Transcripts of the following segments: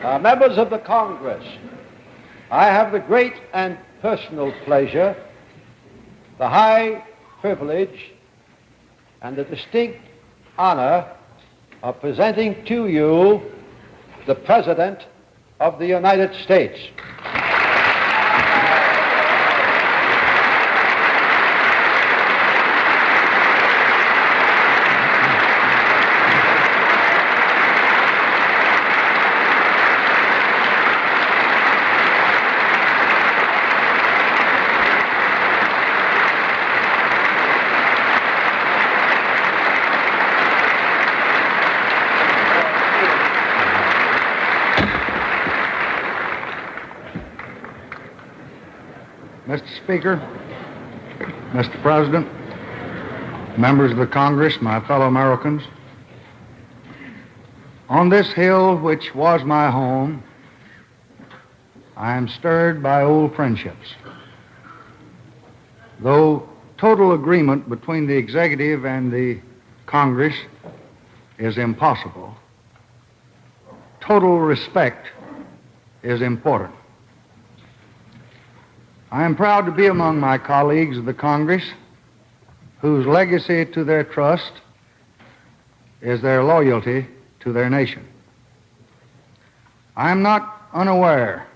Members of the Congress, I have the great and personal pleasure, the high privilege, and the distinct honor of presenting to you the President of the United States. Mr. Speaker, Mr. President, members of the Congress, my fellow Americans, on this hill which was my home, I am stirred by old friendships. Though total agreement between the executive and the Congress is impossible, total respect is important. I am proud to be among my colleagues of the Congress whose legacy to their trust is their loyalty to their nation. I am not unaware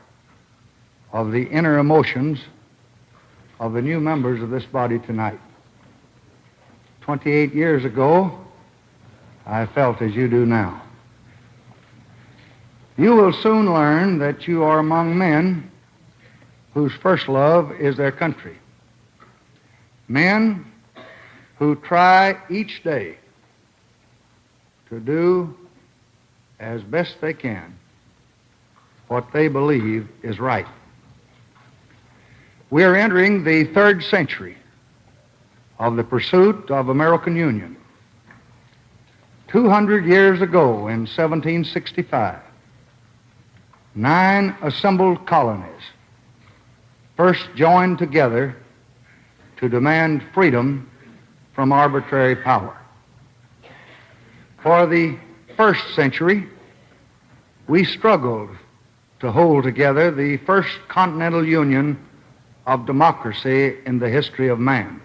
of the inner emotions of the new members of this body tonight. 28 years ago, I felt as you do now. You will soon learn that you are among men whose first love is their country. Men who try each day to do as best they can what they believe is right. We are entering the third century of the pursuit of American Union. 200 years ago, in 1765, 9 assembled colonies first joined together to demand freedom from arbitrary power. For the first century, we struggled to hold together the first continental union of democracy in the history of man.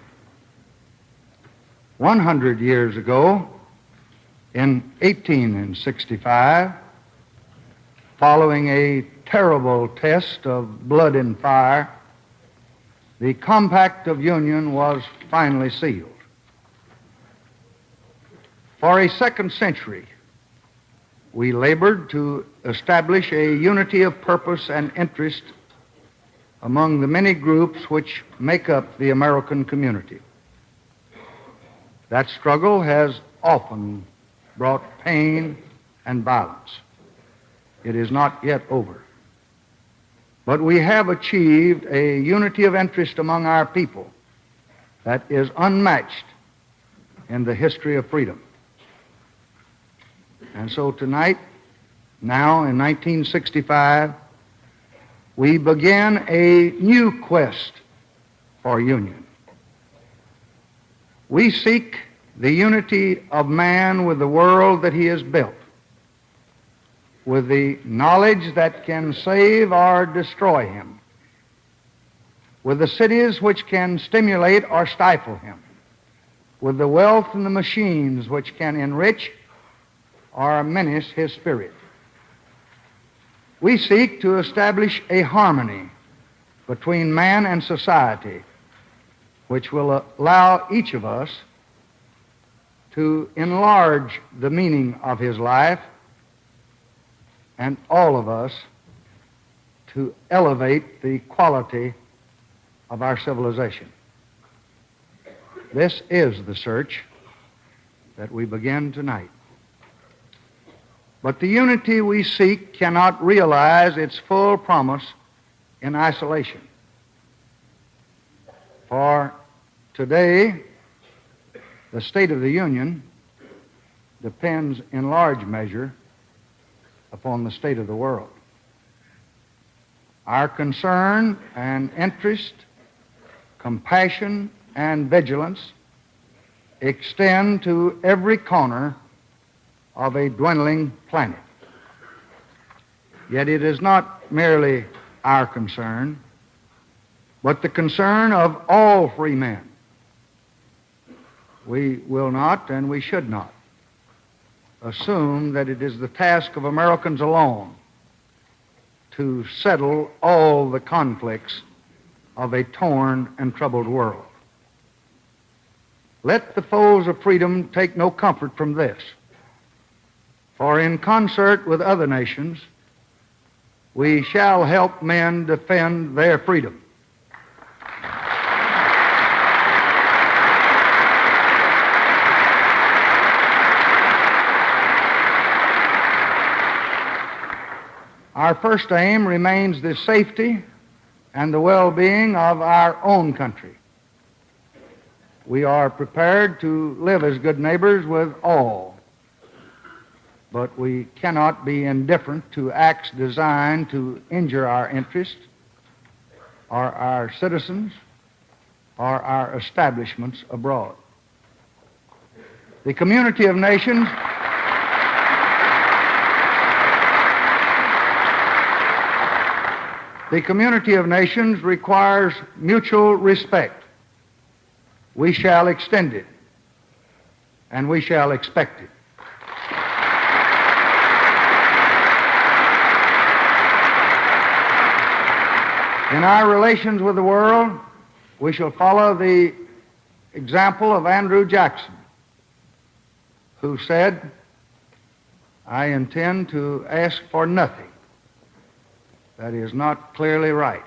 100 years ago, in 1865, following a terrible test of blood and fire, the Compact of Union was finally sealed. For a second century, we labored to establish a unity of purpose and interest among the many groups which make up the American community. That struggle has often brought pain and violence. It is not yet over. But we have achieved a unity of interest among our people that is unmatched in the history of freedom. And so tonight, now in 1965, we begin a new quest for union. We seek the unity of man with the world that he has built, with the knowledge that can save or destroy him, with the cities which can stimulate or stifle him, with the wealth and the machines which can enrich or menace his spirit. We seek to establish a harmony between man and society which will allow each of us to enlarge the meaning of his life and all of us to elevate the quality of our civilization. This is the search that we begin tonight. But the unity we seek cannot realize its full promise in isolation. For today, the state of the Union depends in large measure upon the state of the world. Our concern and interest, compassion and vigilance extend to every corner of a dwindling planet. Yet it is not merely our concern, but the concern of all free men. We will not, and we should not, assume that it is the task of Americans alone to settle all the conflicts of a torn and troubled world. Let the foes of freedom take no comfort from this, for in concert with other nations, we shall help men defend their freedom. Our first aim remains the safety and the well-being of our own country. We are prepared to live as good neighbors with all, but we cannot be indifferent to acts designed to injure our interests or our citizens or our establishments abroad. The community of nations requires mutual respect. We shall extend it, and we shall expect it. In our relations with the world, we shall follow the example of Andrew Jackson, who said, "I intend to ask for nothing that is not clearly right,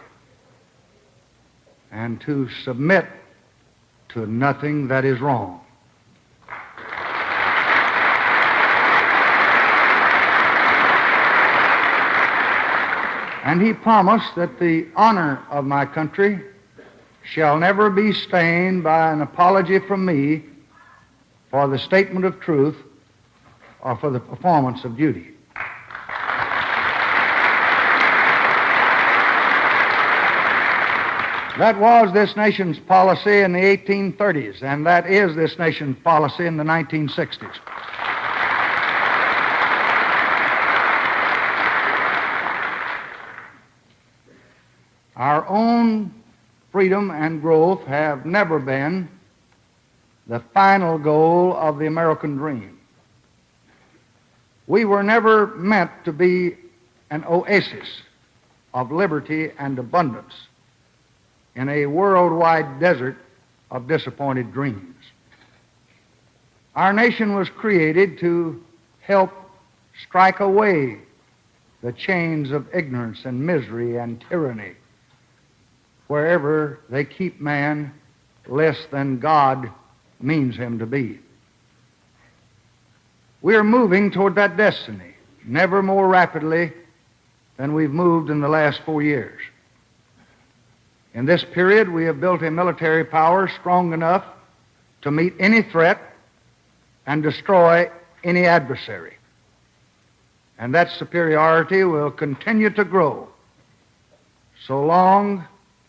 and to submit to nothing that is wrong." And he promised that the honor of my country shall never be stained by an apology from me for the statement of truth or for the performance of duty. That was this nation's policy in the 1830s, and that is this nation's policy in the 1960s. Our own freedom and growth have never been the final goal of the American dream. We were never meant to be an oasis of liberty and abundance in a worldwide desert of disappointed dreams. Our nation was created to help strike away the chains of ignorance and misery and tyranny wherever they keep man less than God means him to be. We are moving toward that destiny, never more rapidly than we've moved in the last 4 years. In this period, we have built a military power strong enough to meet any threat and destroy any adversary. And that superiority will continue to grow so long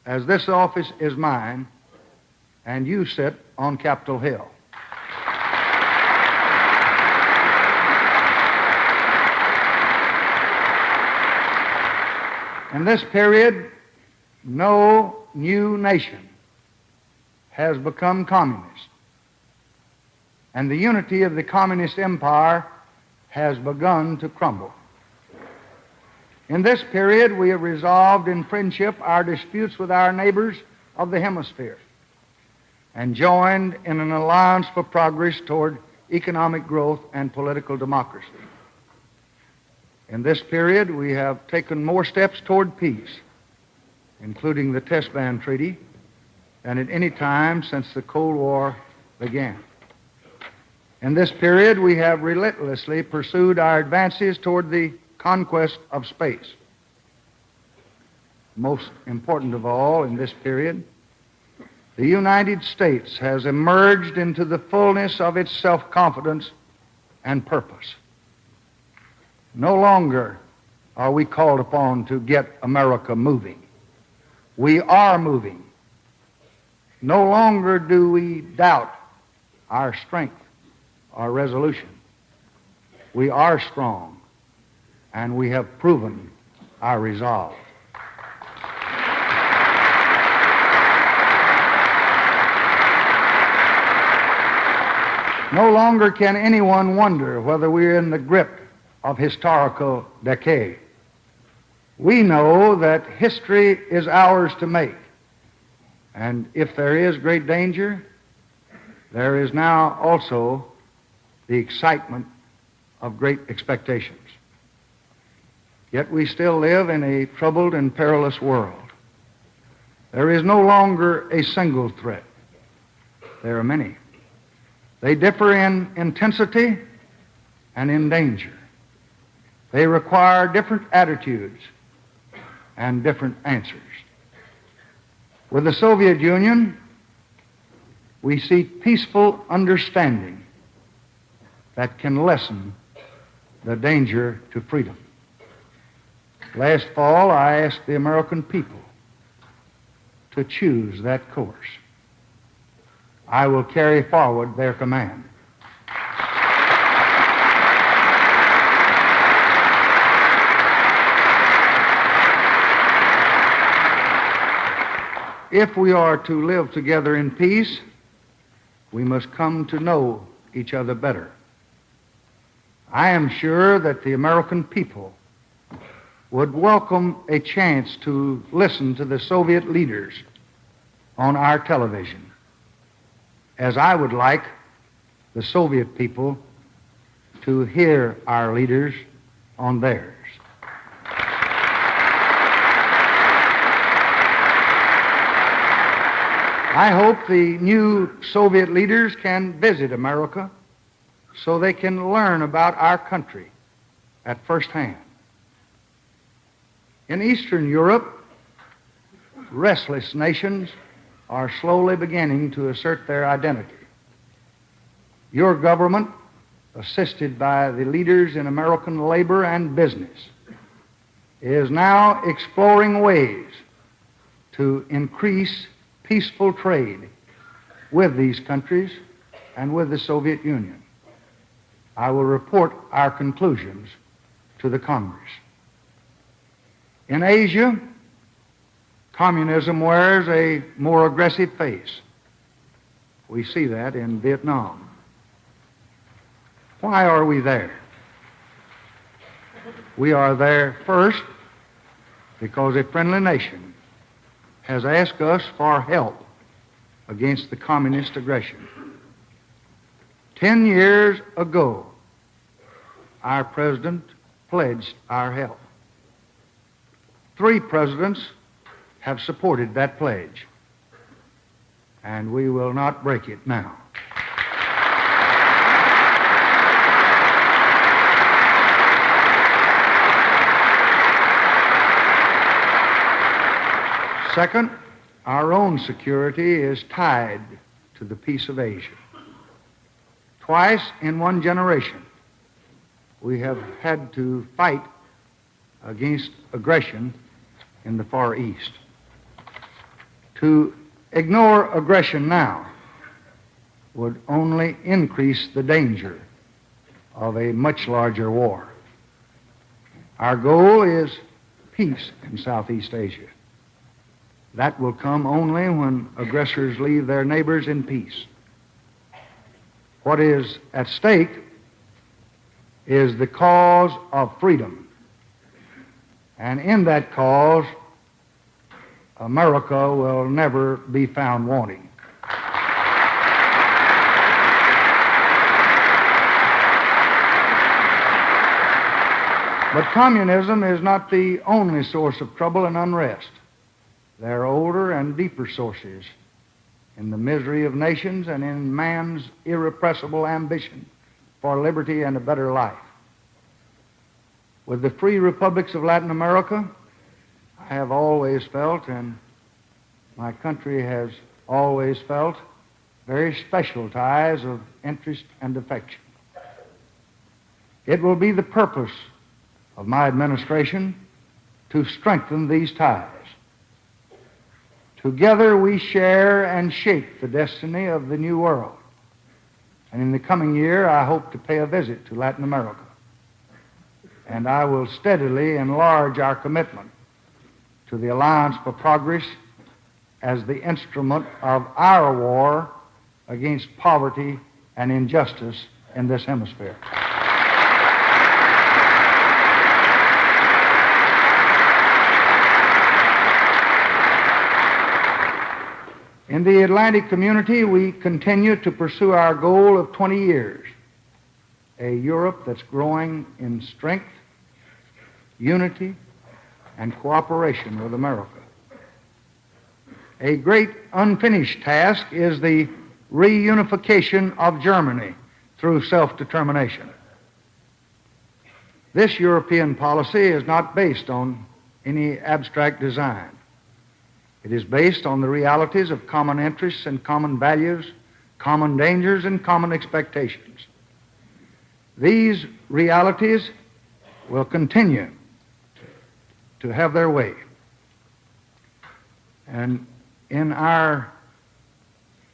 as this office is mine and you sit on Capitol Hill. In this period, no new nation has become communist, and the unity of the communist empire has begun to crumble. In this period, we have resolved in friendship our disputes with our neighbors of the hemisphere and joined in an alliance for progress toward economic growth and political democracy. In this period, we have taken more steps toward peace, including the Test Ban Treaty, than at any time since the Cold War began. In this period, we have relentlessly pursued our advances toward the conquest of space. Most important of all, in this period, the United States has emerged into the fullness of its self-confidence and purpose. No longer are we called upon to get America moving. We are moving. No longer do we doubt our strength, our resolution. We are strong, and we have proven our resolve. No longer can anyone wonder whether we're in the grip of historical decay. We know that history is ours to make, and if there is great danger, there is now also the excitement of great expectations. Yet we still live in a troubled and perilous world. There is no longer a single threat. There are many. They differ in intensity and in danger. They require different attitudes and different answers. With the Soviet Union, we seek peaceful understanding that can lessen the danger to freedom. Last fall, I asked the American people to choose that course. I will carry forward their command. If we are to live together in peace, we must come to know each other better. I am sure that the American people would welcome a chance to listen to the Soviet leaders on our television, as I would like the Soviet people to hear our leaders on theirs. I hope the new Soviet leaders can visit America so they can learn about our country at first hand. In Eastern Europe, restless nations are slowly beginning to assert their identity. Your government, assisted by the leaders in American labor and business, is now exploring ways to increase peaceful trade with these countries and with the Soviet Union. I will report our conclusions to the Congress. In Asia, communism wears a more aggressive face. We see that in Vietnam. Why are we there? We are there first because a friendly nation has asked us for help against the communist aggression. 10 years ago, our president pledged our help. 3 presidents have supported that pledge, and we will not break it now. Second, our own security is tied to the peace of Asia. Twice in one generation, we have had to fight against aggression in the Far East. To ignore aggression now would only increase the danger of a much larger war. Our goal is peace in Southeast Asia. That will come only when aggressors leave their neighbors in peace. What is at stake is the cause of freedom. And in that cause, America will never be found wanting. But communism is not the only source of trouble and unrest. There are older and deeper sources in the misery of nations and in man's irrepressible ambition for liberty and a better life. With the free republics of Latin America, I have always felt, and my country has always felt, very special ties of interest and affection. It will be the purpose of my administration to strengthen these ties. Together we share and shape the destiny of the new world. And in the coming year, I hope to pay a visit to Latin America. and I will steadily enlarge our commitment to the Alliance for Progress as the instrument of our war against poverty and injustice in this hemisphere. In the Atlantic community, we continue to pursue our goal of 20 years, a Europe that's growing in strength, unity, and cooperation with America. A great unfinished task is the reunification of Germany through self-determination. This European policy is not based on any abstract design. It is based on the realities of common interests and common values, common dangers and common expectations. These realities will continue to have their way. And in our,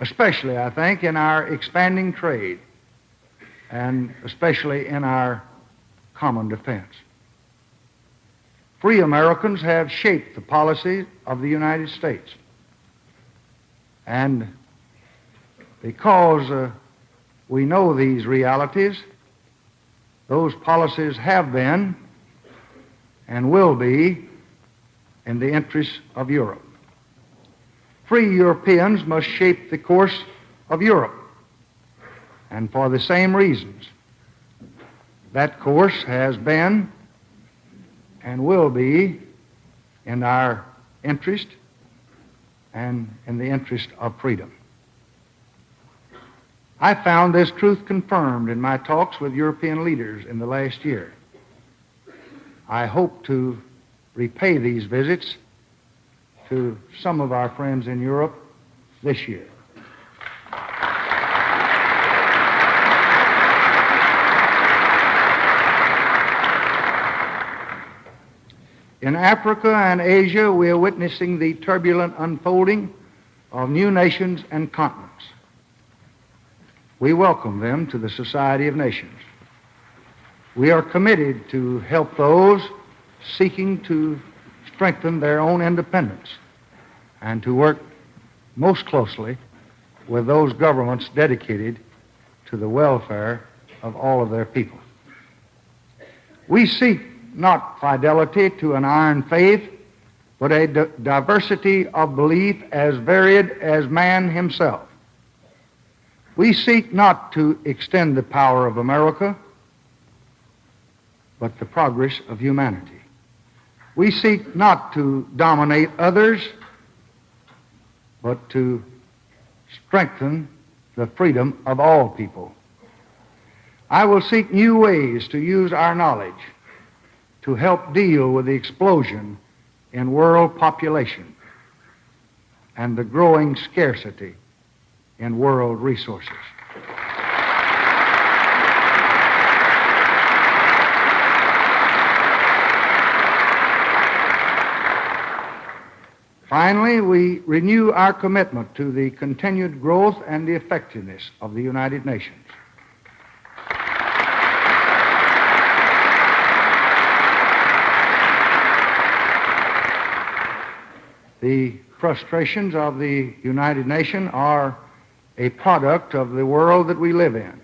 especially I think, in our expanding trade, and especially in our common defense. Free Americans have shaped the policy of the United States. And because we know these realities, those policies have been and will be in the interests of Europe. Free Europeans must shape the course of Europe, and for the same reasons. That course has been and will be in our interest and in the interest of freedom. I found this truth confirmed in my talks with European leaders in the last year. I hope to repay these visits to some of our friends in Europe this year. In Africa and Asia, we are witnessing the turbulent unfolding of new nations and continents. We welcome them to the Society of Nations. We are committed to help those seeking to strengthen their own independence and to work most closely with those governments dedicated to the welfare of all of their people. We seek not fidelity to an iron faith, but a diversity of belief as varied as man himself. We seek not to extend the power of America, but the progress of humanity. We seek not to dominate others, but to strengthen the freedom of all people. I will seek new ways to use our knowledge to help deal with the explosion in world population and the growing scarcity in world resources. Finally, we renew our commitment to the continued growth and the effectiveness of the United Nations. The frustrations of the United Nations are a product of the world that we live in,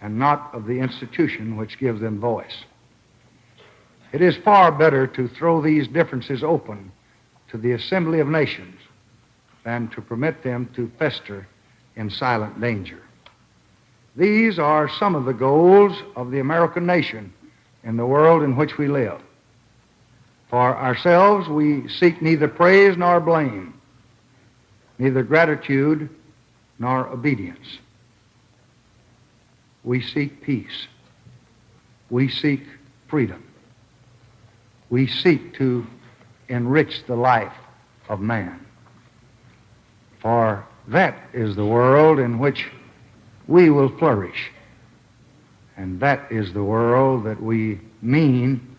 and not of the institution which gives them voice. It is far better to throw these differences open to the Assembly of Nations than to permit them to fester in silent danger. These are some of the goals of the American nation in the world in which we live. For ourselves, we seek neither praise nor blame, neither gratitude nor obedience. We seek peace. We seek freedom. We seek to enrich the life of man. For that is the world in which we will flourish. And that is the world that we mean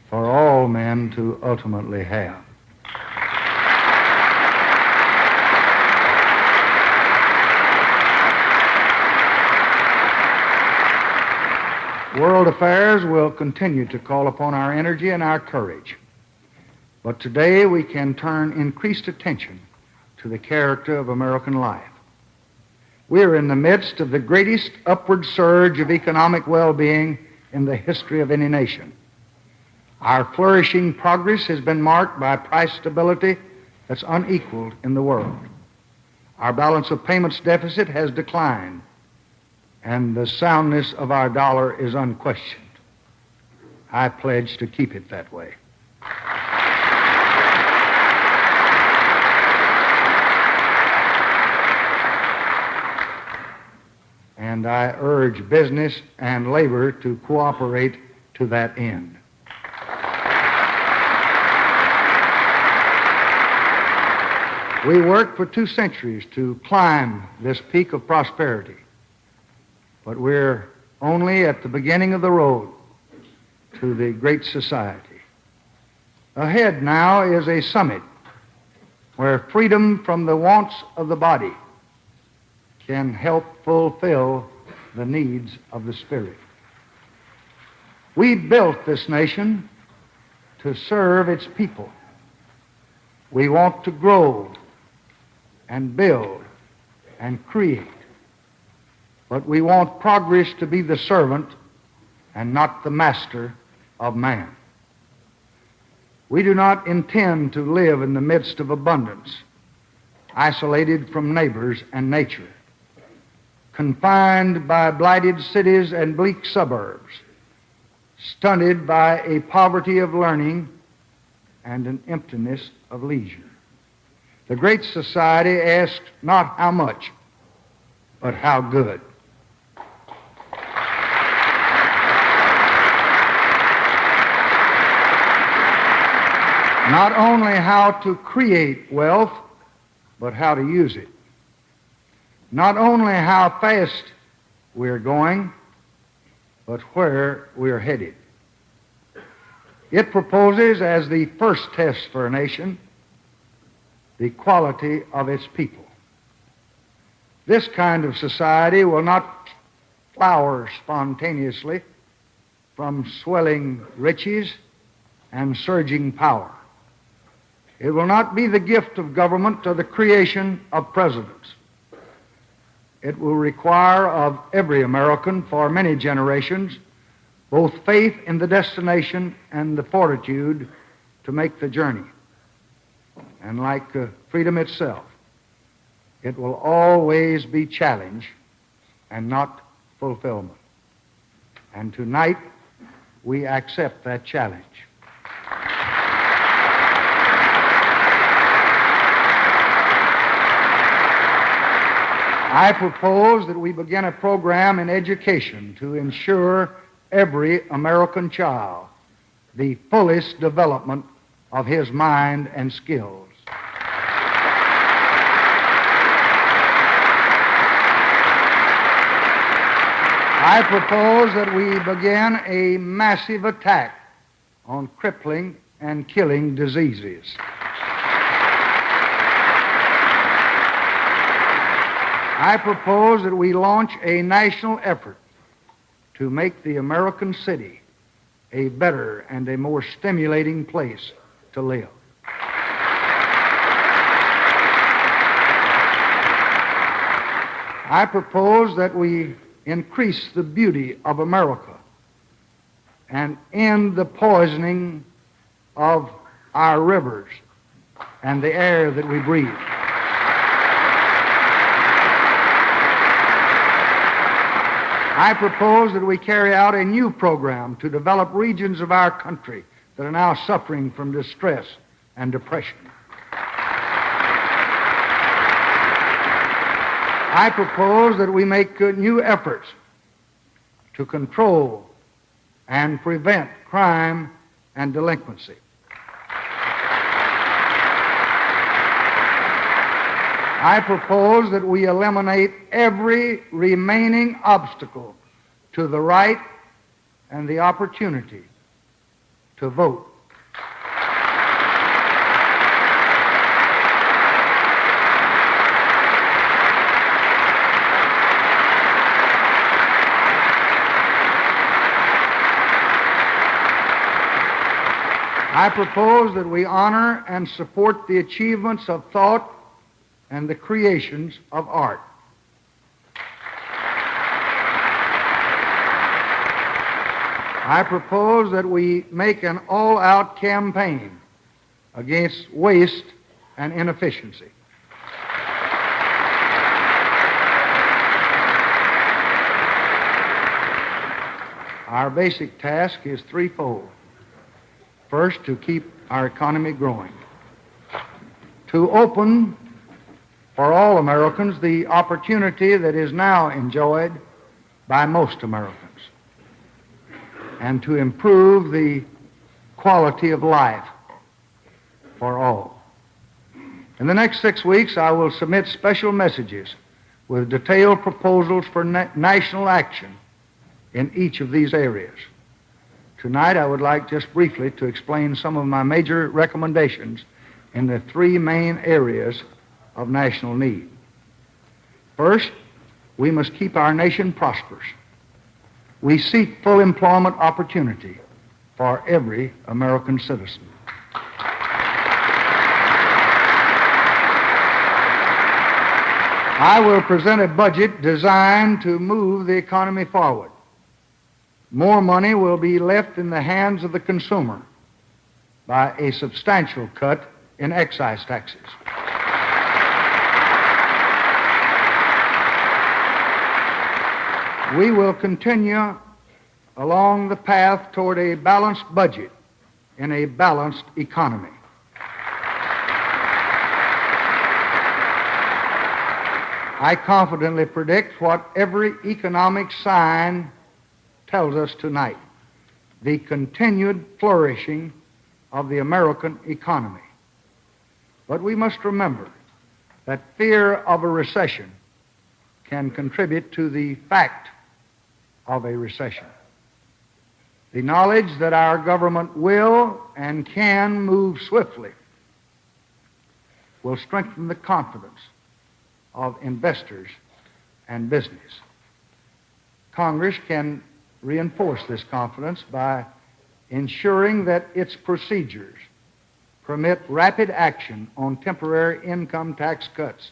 for all men to ultimately have. World affairs will continue to call upon our energy and our courage. But today we can turn increased attention to the character of American life. We are in the midst of the greatest upward surge of economic well-being in the history of any nation. Our flourishing progress has been marked by price stability that's unequaled in the world. Our balance of payments deficit has declined, and the soundness of our dollar is unquestioned. I pledge to keep it that way. And I urge business and labor to cooperate to that end. We worked for 2 centuries to climb this peak of prosperity, but we're only at the beginning of the road to the great society. Ahead now is a summit where freedom from the wants of the body can help fulfill the needs of the spirit. We built this nation to serve its people. We want to grow and build and create, but we want progress to be the servant and not the master of man. We do not intend to live in the midst of abundance, isolated from neighbors and nature, confined by blighted cities and bleak suburbs, stunted by a poverty of learning and an emptiness of leisure. The great society asks not how much, but how good. Not only how to create wealth, but how to use it. Not only how fast we're going, but where we're headed. It proposes as the first test for a nation the quality of its people. This kind of society will not flower spontaneously from swelling riches and surging power. It will not be the gift of government or the creation of presidents. It will require of every American for many generations both faith in the destination and the fortitude to make the journey. And like freedom itself, it will always be challenge and not fulfillment. And tonight, we accept that challenge. I propose that we begin a program in education to ensure every American child the fullest development of his mind and skills. I propose that we begin a massive attack on crippling and killing diseases. I propose that we launch a national effort to make the American city a better and a more stimulating place to live. I propose that we increase the beauty of America and end the poisoning of our rivers and the air that we breathe. I propose that we carry out a new program to develop regions of our country that are now suffering from distress and depression. I propose that we make new efforts to control and prevent crime and delinquency. I propose that we eliminate every remaining obstacle to the right and the opportunity to vote. I propose that we honor and support the achievements of thought and the creations of art. I propose that we make an all-out campaign against waste and inefficiency. Our basic task is threefold. First, to keep our economy growing. To open for all Americans the opportunity that is now enjoyed by most Americans. And to improve the quality of life for all. In the next 6 weeks, I will submit special messages with detailed proposals for national action in each of these areas. Tonight, I would like just briefly to explain some of my major recommendations in the three main areas of national need. First, we must keep our nation prosperous. We seek full employment opportunity for every American citizen. I will present a budget designed to move the economy forward. More money will be left in the hands of the consumer by a substantial cut in excise taxes. We will continue along the path toward a balanced budget in a balanced economy. I confidently predict what every economic sign tells us tonight: the continued flourishing of the American economy. But we must remember that fear of a recession can contribute to the fact of a recession. The knowledge that our government will and can move swiftly will strengthen the confidence of investors and business. Congress can reinforce this confidence by ensuring that its procedures permit rapid action on temporary income tax cuts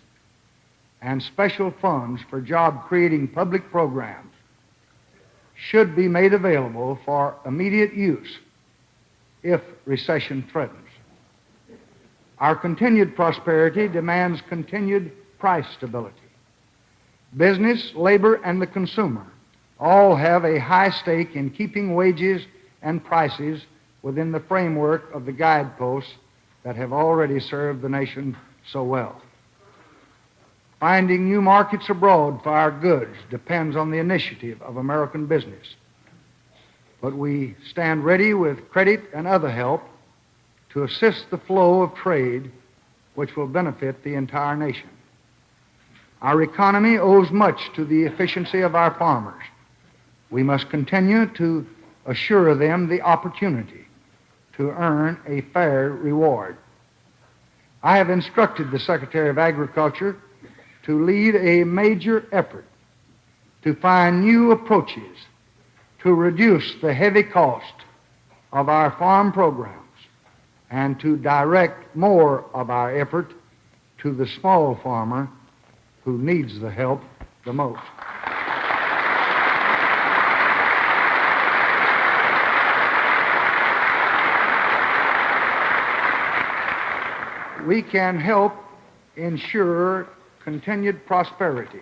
and special funds for job-creating public programs should be made available for immediate use if recession threatens. Our continued prosperity demands continued price stability. Business, labor, and the consumer all have a high stake in keeping wages and prices within the framework of the guideposts that have already served the nation so well. Finding new markets abroad for our goods depends on the initiative of American business. But we stand ready with credit and other help to assist the flow of trade which will benefit the entire nation. Our economy owes much to the efficiency of our farmers. We must continue to assure them the opportunity to earn a fair reward. I have instructed the Secretary of Agriculture to lead a major effort to find new approaches to reduce the heavy cost of our farm programs and to direct more of our effort to the small farmer who needs the help the most. We can help ensure continued prosperity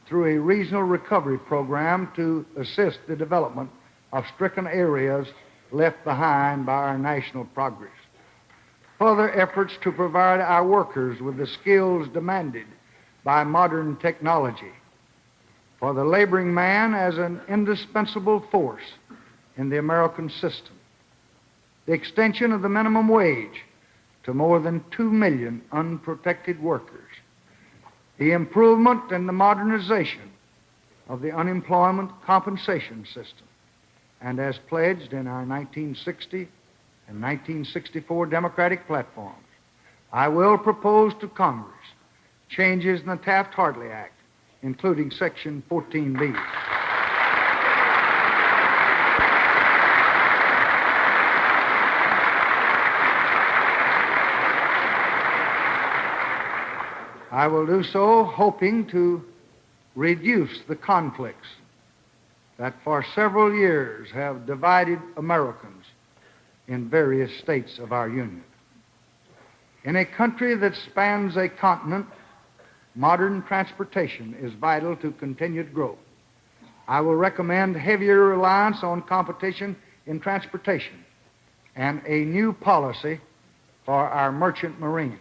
through a regional recovery program to assist the development of stricken areas left behind by our national progress. Further efforts to provide our workers with the skills demanded by modern technology. For the laboring man as an indispensable force in the American system. The extension of the minimum wage to more than 2 million unprotected workers. The improvement and the modernization of the unemployment compensation system, and as pledged in our 1960 and 1964 Democratic platforms, I will propose to Congress changes in the Taft-Hartley Act, including Section 14B. I will do so hoping to reduce the conflicts that for several years have divided Americans in various states of our Union. In a country that spans a continent, modern transportation is vital to continued growth. I will recommend heavier reliance on competition in transportation and a new policy for our merchant marine.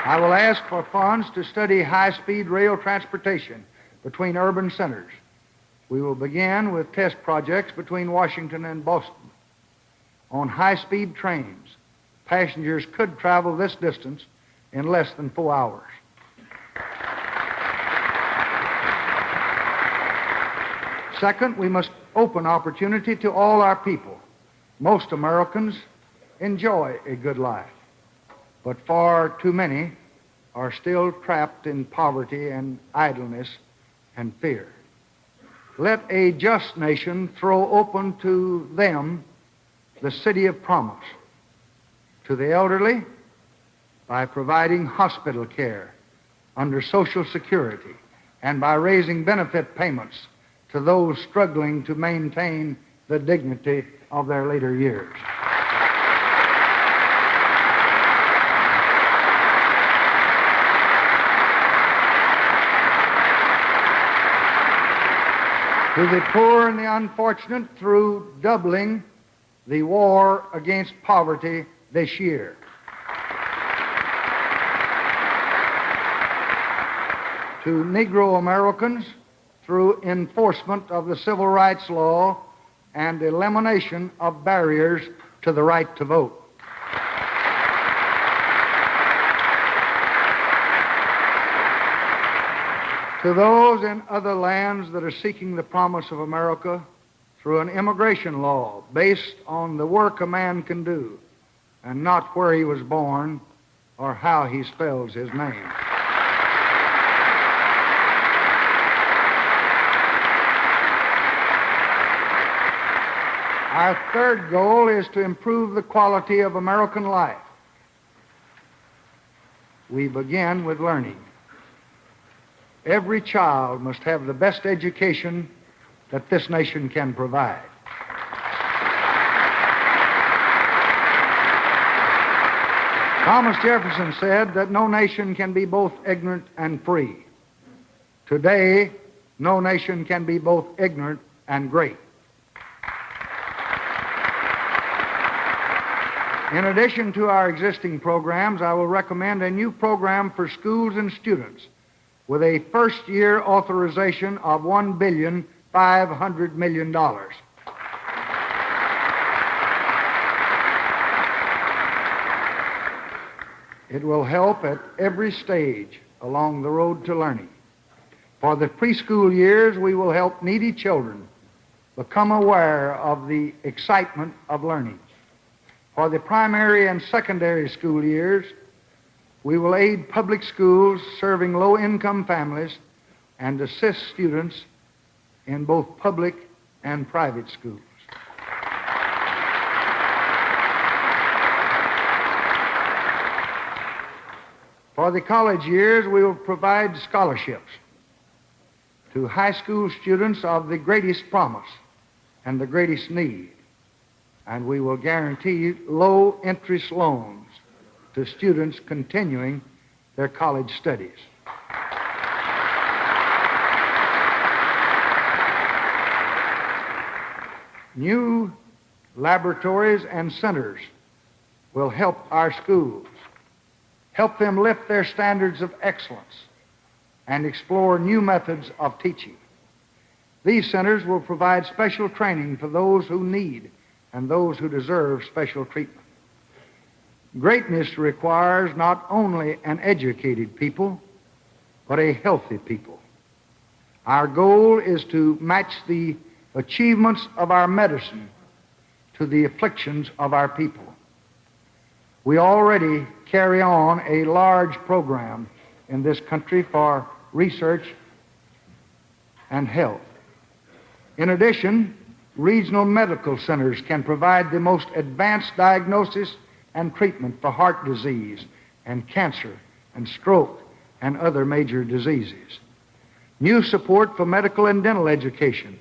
I will ask for funds to study high-speed rail transportation between urban centers. We will begin with test projects between Washington and Boston. On high-speed trains, passengers could travel this distance in less than 4 hours. Second, we must open opportunity to all our people. Most Americans enjoy a good life, but far too many are still trapped in poverty and idleness and fear. Let a just nation throw open to them the city of promise. To the elderly, by providing hospital care under Social Security and by raising benefit payments to those struggling to maintain the dignity of their later years. To the poor and the unfortunate through doubling the war against poverty this year. To Negro Americans through enforcement of the civil rights law and elimination of barriers to the right to vote. To those in other lands that are seeking the promise of America through an immigration law based on the work a man can do and not where he was born or how he spells his name. Our third goal is to improve the quality of American life. We begin with learning. Every child must have the best education that this nation can provide. Thomas Jefferson said that no nation can be both ignorant and free. Today, no nation can be both ignorant and great. In addition to our existing programs, I will recommend a new program for schools and students with a first-year authorization of $1,500,000,000. It will help at every stage along the road to learning. For the preschool years, we will help needy children become aware of the excitement of learning. For the primary and secondary school years, we will aid public schools serving low-income families and assist students in both public and private schools. For the college years, we will provide scholarships to high school students of the greatest promise and the greatest need, and we will guarantee low-interest loans to students continuing their college studies. New laboratories and centers will help our schools, help them lift their standards of excellence, and explore new methods of teaching. These centers will provide special training for those who need and those who deserve special treatment. Greatness requires not only an educated people, but a healthy people. Our goal is to match the achievements of our medicine to the afflictions of our people. We already carry on a large program in this country for research and health. In addition, regional medical centers can provide the most advanced diagnosis and treatment for heart disease and cancer and stroke and other major diseases. New support for medical and dental education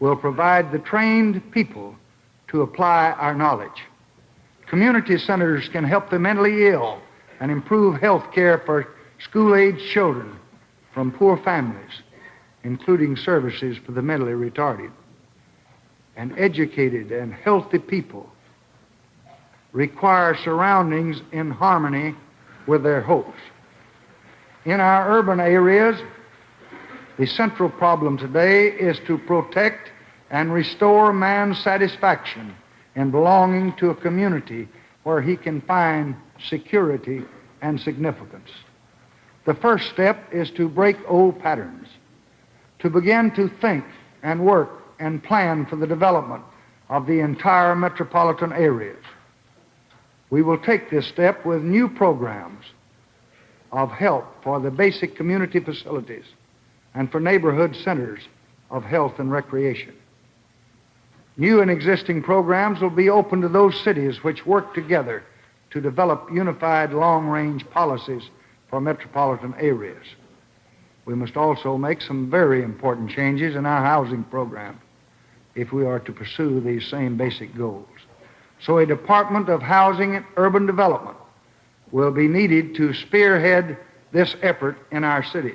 will provide the trained people to apply our knowledge. Community centers can help the mentally ill and improve health care for school-age children from poor families, including services for the mentally retarded. And educated and healthy people require surroundings in harmony with their hopes. In our urban areas, the central problem today is to protect and restore man's satisfaction in belonging to a community where he can find security and significance. The first step is to break old patterns, to begin to think and work and plan for the development of the entire metropolitan areas. We will take this step with new programs of help for the basic community facilities and for neighborhood centers of health and recreation. New and existing programs will be open to those cities which work together to develop unified long-range policies for metropolitan areas. We must also make some very important changes in our housing program if we are to pursue these same basic goals. So a Department of Housing and Urban Development will be needed to spearhead this effort in our cities.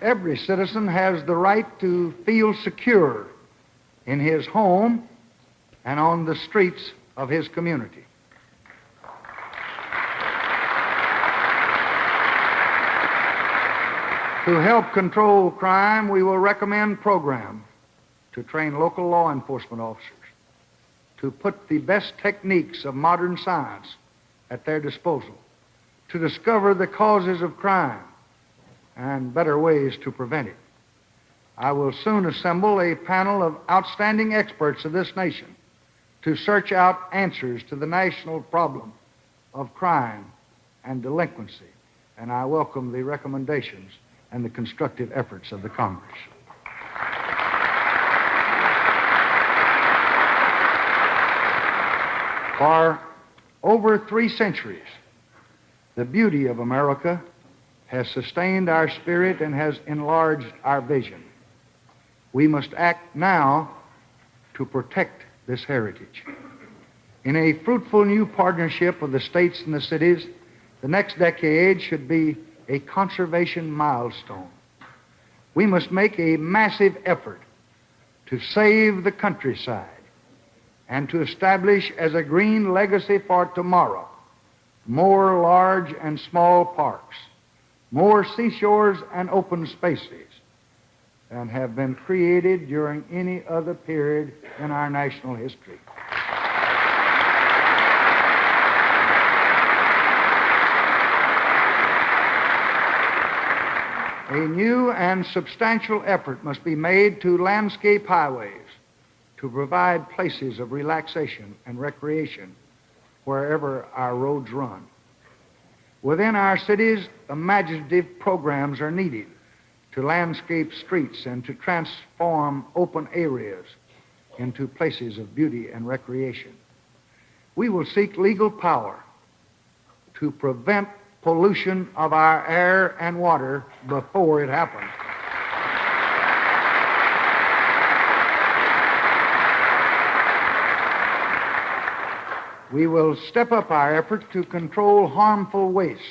Every citizen has the right to feel secure in his home and on the streets of his community. To help control crime, we will recommend programs to train local law enforcement officers to put the best techniques of modern science at their disposal, to discover the causes of crime and better ways to prevent it. I will soon assemble a panel of outstanding experts of this nation to search out answers to the national problem of crime and delinquency, and I welcome the recommendations and the constructive efforts of the Congress. For over 3 centuries, the beauty of America has sustained our spirit and has enlarged our vision. We must act now to protect this heritage. In a fruitful new partnership of the states and the cities, the next decade should be a conservation milestone. We must make a massive effort to save the countryside and to establish as a green legacy for tomorrow more large and small parks, more seashores and open spaces than have been created during any other period in our national history. A new and substantial effort must be made to landscape highways to provide places of relaxation and recreation wherever our roads run. Within our cities, imaginative programs are needed to landscape streets and to transform open areas into places of beauty and recreation. We will seek legal power to prevent pollution of our air and water before it happens. We will step up our effort to control harmful wastes,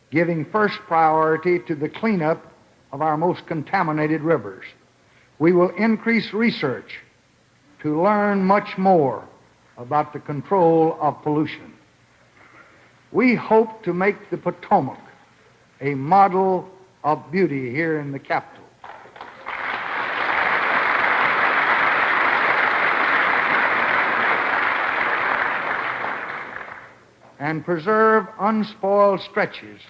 giving first priority to the cleanup of our most contaminated rivers. We will increase research to learn much more about the control of pollution. We hope to make the Potomac a model of beauty here in the capital. And preserve unspoiled stretches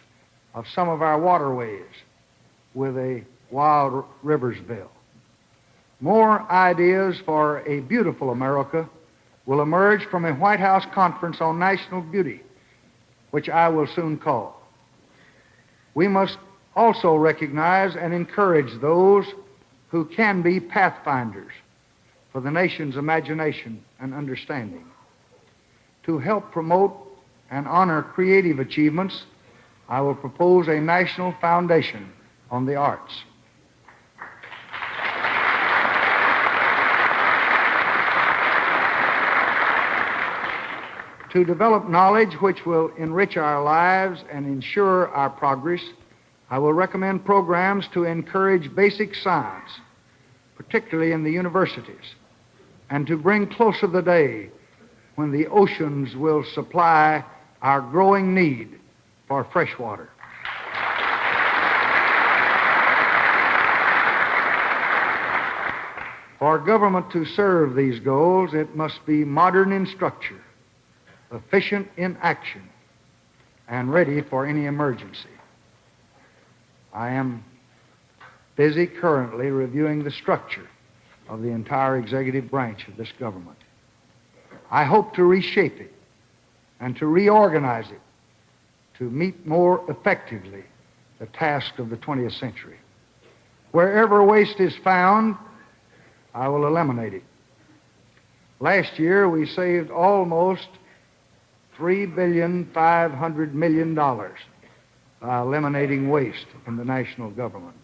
of some of our waterways with a wild river's bill. More ideas for a beautiful America will emerge from a White House conference on national beauty, which I will soon call. we must also recognize and encourage those who can be pathfinders for the nation's imagination and understanding. To help promote and honor creative achievements, I will propose a national foundation on the arts. To develop knowledge which will enrich our lives and ensure our progress, I will recommend programs to encourage basic science, particularly in the universities, and to bring closer the day when the oceans will supply our growing need for fresh water. For government to serve these goals, it must be modern in structure, efficient in action, and ready for any emergency. I am busy currently reviewing the structure of the entire executive branch of this government. I hope to reshape it and to reorganize it to meet more effectively the task of the 20th century. Wherever waste is found, I will eliminate it. Last year, we saved almost $3.5 billion by eliminating waste in the national government.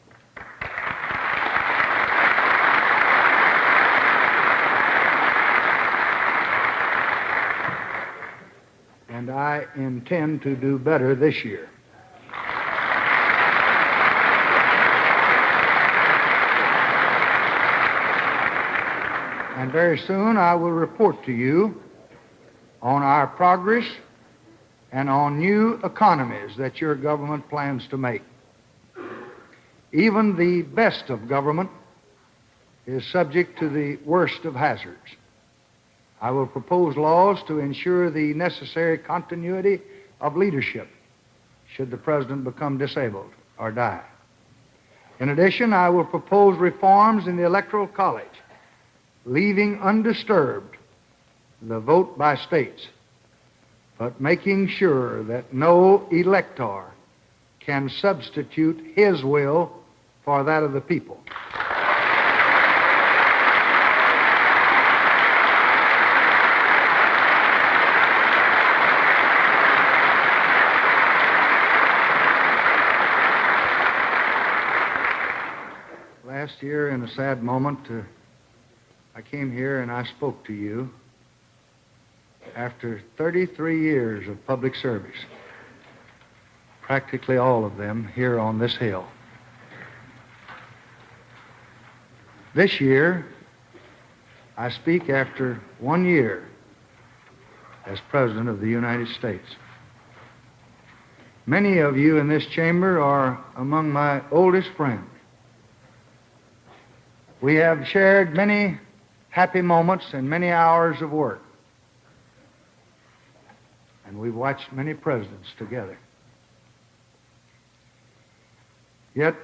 And I intend to do better this year. And very soon I will report to you on our progress and on new economies that your government plans to make. Even the best of government is subject to the worst of hazards. I will propose laws to ensure the necessary continuity of leadership should the president become disabled or die. In addition, I will propose reforms in the Electoral College, leaving undisturbed the vote by states, but making sure that no elector can substitute his will for that of the people. Last year, in a sad moment, I came here and I spoke to you after 33 years of public service, practically all of them here on this hill. This year, I speak after 1 year as President of the United States. Many of you in this chamber are among my oldest friends. We have shared many happy moments and many hours of work. And we've watched many presidents together. Yet,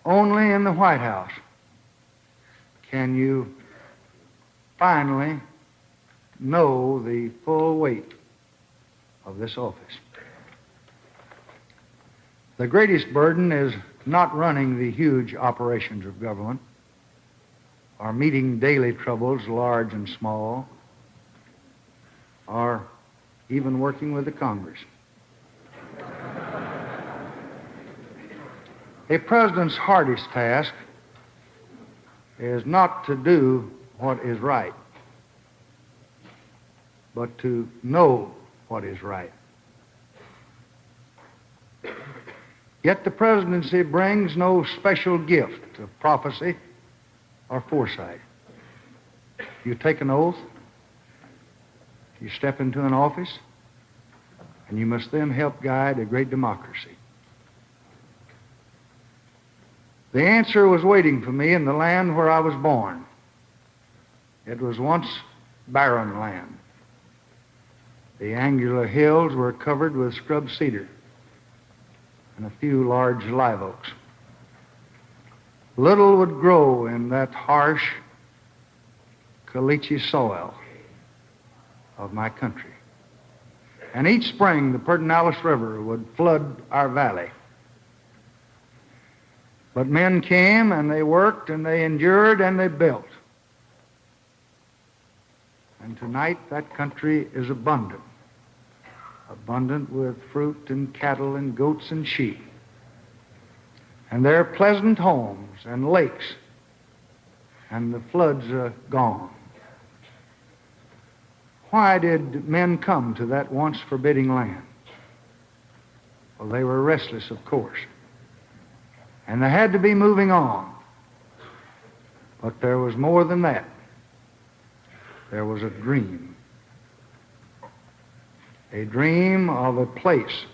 only in the White House can you finally know the full weight of this office. The greatest burden is not running the huge operations of government, or meeting daily troubles, large and small, or even working with the Congress. A president's hardest task is not to do what is right, but to know what is right. Yet the presidency brings no special gift of prophecy or foresight. You take an oath, you step into an office, and you must then help guide a great democracy. The answer was waiting for me in the land where I was born. It was once barren land. The angular hills were covered with scrub cedar and a few large live oaks. Little would grow in that harsh, caliche soil of my country. And each spring, the Pedernales River would flood our valley But men came and they worked and they endured and they built. And tonight that country is abundant. Abundant with fruit and cattle and goats and sheep. And there are pleasant homes and lakes. And the floods are gone. Why did men come to that once forbidding land? Well, they were restless, of course. And they had to be moving on. But there was more than that. There was a dream. A dream of a place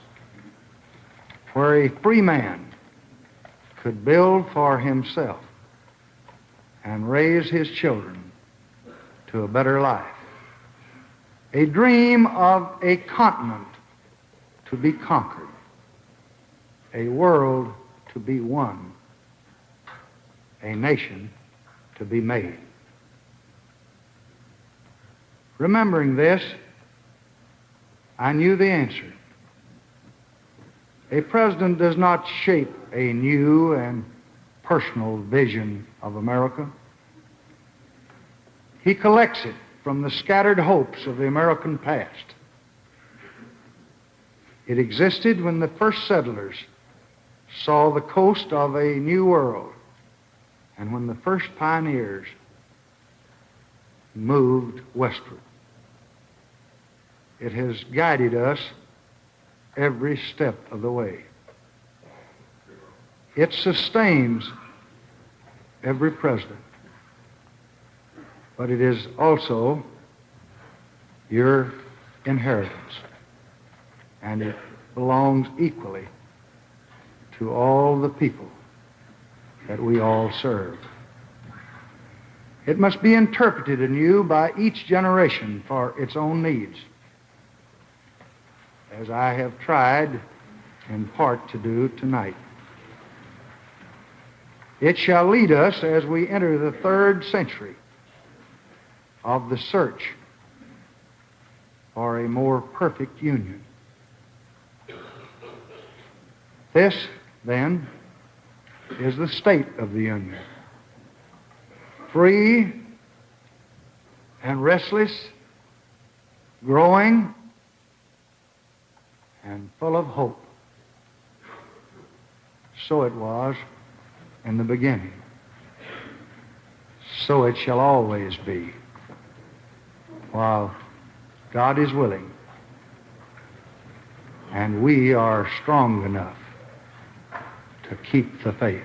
where a free man could build for himself and raise his children to a better life. A dream of a continent to be conquered, a world to be won, a nation to be made. Remembering this, I knew the answer. A president does not shape a new and personal vision of America. He collects it from the scattered hopes of the American past. It existed when the first settlers saw the coast of a new world and when the first pioneers moved westward. It has guided us every step of the way. It sustains every president. But it is also your inheritance. And it belongs equally to all the people that we all serve. It must be interpreted anew by each generation for its own needs, as I have tried in part to do tonight. It shall lead us as we enter the 3rd century of the search for a more perfect union. This, then, is the state of the Union. Free and restless, growing and full of hope. So it was in the beginning. So it shall always be, while God is willing and we are strong enough to keep the faith.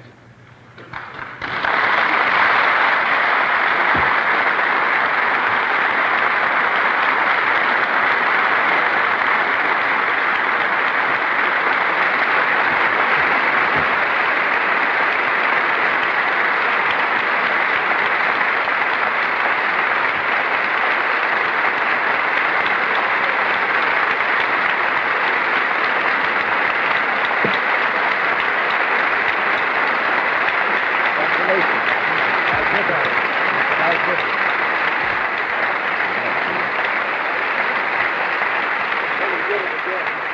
Congratulations.